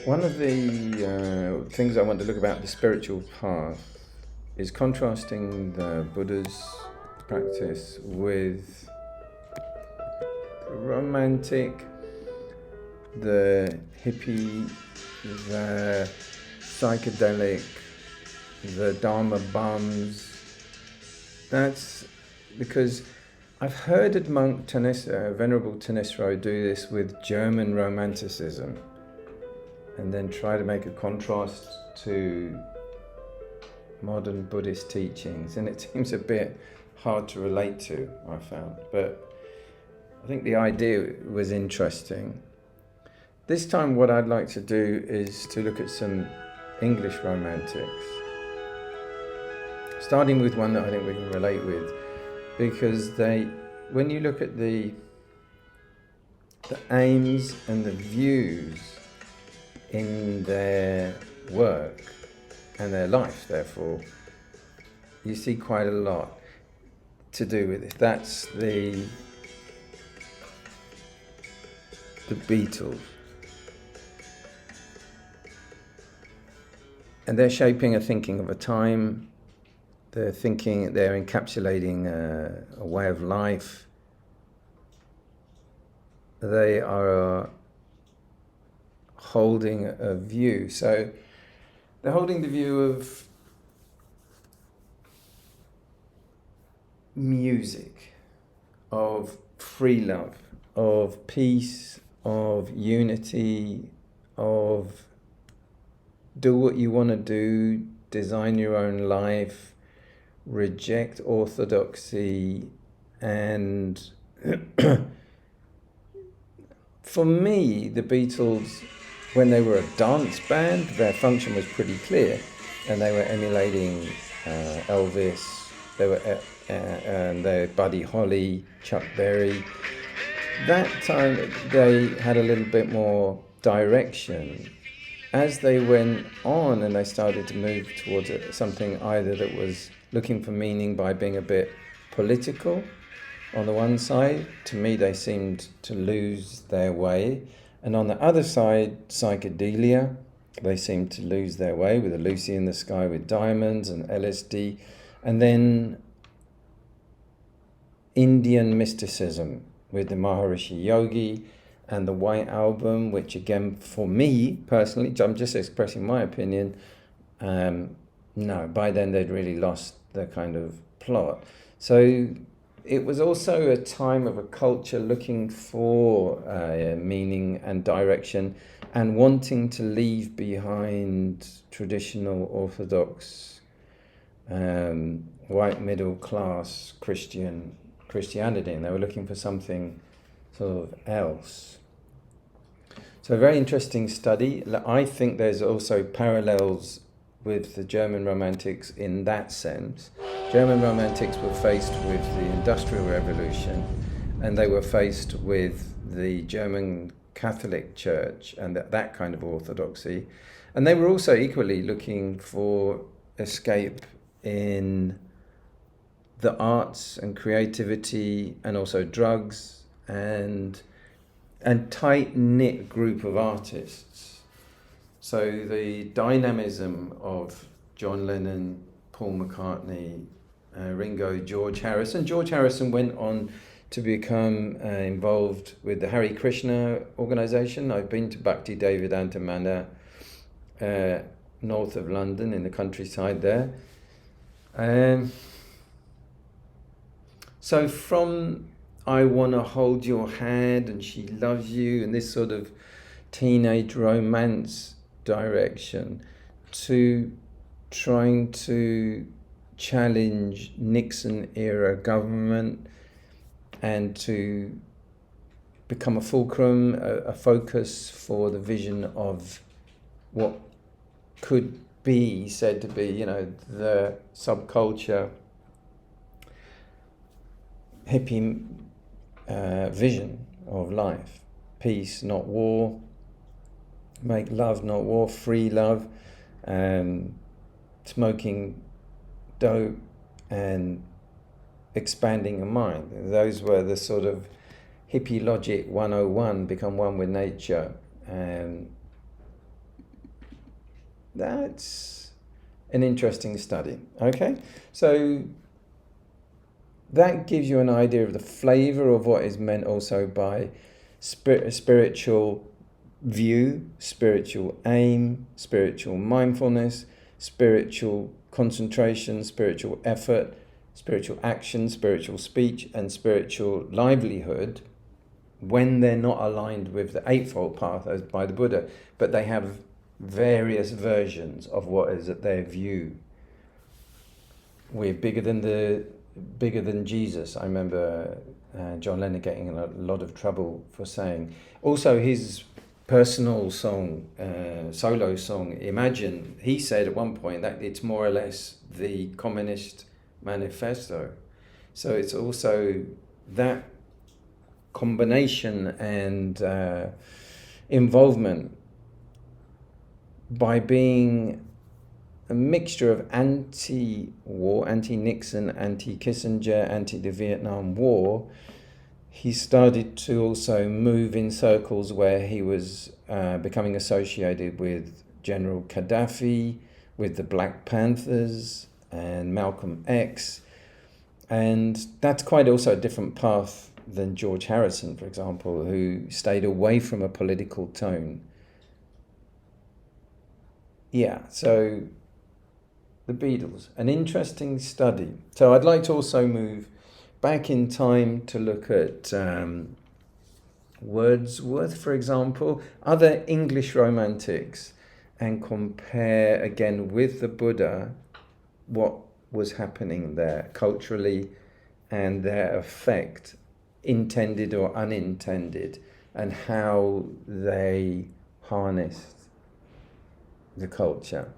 One of the things I want to look about the spiritual path is contrasting the Buddha's practice with the romantic, the hippie, the psychedelic, the Dharma bums. That's because I've heard a monk, Venerable Tanisro, do this with German Romanticism and then try to make a contrast to modern Buddhist teachings, and it seems a bit hard to relate to, I found, but I think the idea was interesting. This time what I'd like to do is to look at some English romantics, starting with one that I think we can relate with, because when you look at the aims and the views in their work and their life, therefore, you see quite a lot to do with it. That's the Beatles. And they're shaping a thinking of a time. They're encapsulating a way of life. They are holding a view. So they're holding the view of music, of free love, of peace, of unity, of do what you want to do, design your own life, reject orthodoxy, and for me, the Beatles, when they were a dance band, their function was pretty clear, and they were emulating Elvis. They were and Buddy Holly, Chuck Berry. That time they had a little bit more direction. As they went on and they started to move towards something either that was looking for meaning by being a bit political on the one side, to me they seemed to lose their way. And on the other side, Psychedelia, they seemed to lose their way with a Lucy in the Sky with Diamonds and LSD. And then Indian mysticism with the Maharishi Yogi and the White Album, which again, for me personally, I'm just expressing my opinion, no, by then they'd really lost the kind of plot. So it was also a time of a culture looking for meaning and direction and wanting to leave behind traditional Orthodox, white middle class Christianity, and they were looking for something sort of else. So a very interesting study. I think there's also parallels with the German Romantics in that sense. German Romantics were faced with the Industrial Revolution, and they were faced with the German Catholic Church and that kind of orthodoxy. And they were also equally looking for escape in the arts and creativity, and also drugs, and tight-knit group of artists. So the dynamism of John Lennon, Paul McCartney, Ringo, George Harrison. George Harrison went on to become involved with the Hare Krishna organization. I've been to Bhakti Devedanta Mandir, north of London, in the countryside there. So from I Want to Hold Your Hand and She Loves You and this sort of teenage romance direction to trying to challenge Nixon era government and to become a fulcrum, a focus for the vision of what could be said to be, the subculture hippie vision of life. Peace, not war. Make love, not war. Free love. Smoking dope and expanding your mind. Those were the sort of hippie logic 101, become one with nature, and That's an interesting study. Okay, so that gives you an idea of the flavour of what is meant also by spiritual view, spiritual aim, spiritual mindfulness, spiritual concentration, spiritual effort, spiritual action, spiritual speech, and spiritual livelihood when they're not aligned with the Eightfold Path as by the Buddha, but they have various versions of what is at their view. We're bigger than Jesus. I remember John Lennon getting in a lot of trouble for saying. Also, his personal song, solo song, Imagine, he said at one point that it's more or less the Communist Manifesto. So it's also that combination and involvement by being a mixture of anti-war, anti-Nixon, anti-Kissinger, anti-the Vietnam War. He started to also move in circles where he was becoming associated with General Gaddafi, with the Black Panthers and Malcolm X. And that's quite also a different path than George Harrison, for example, who stayed away from a political tone. Yeah, so the Beatles, an interesting study. So I'd like to also move back in time to look at Wordsworth, for example, other English romantics, and compare again with the Buddha what was happening there culturally and their effect, intended or unintended, and how they harnessed the culture.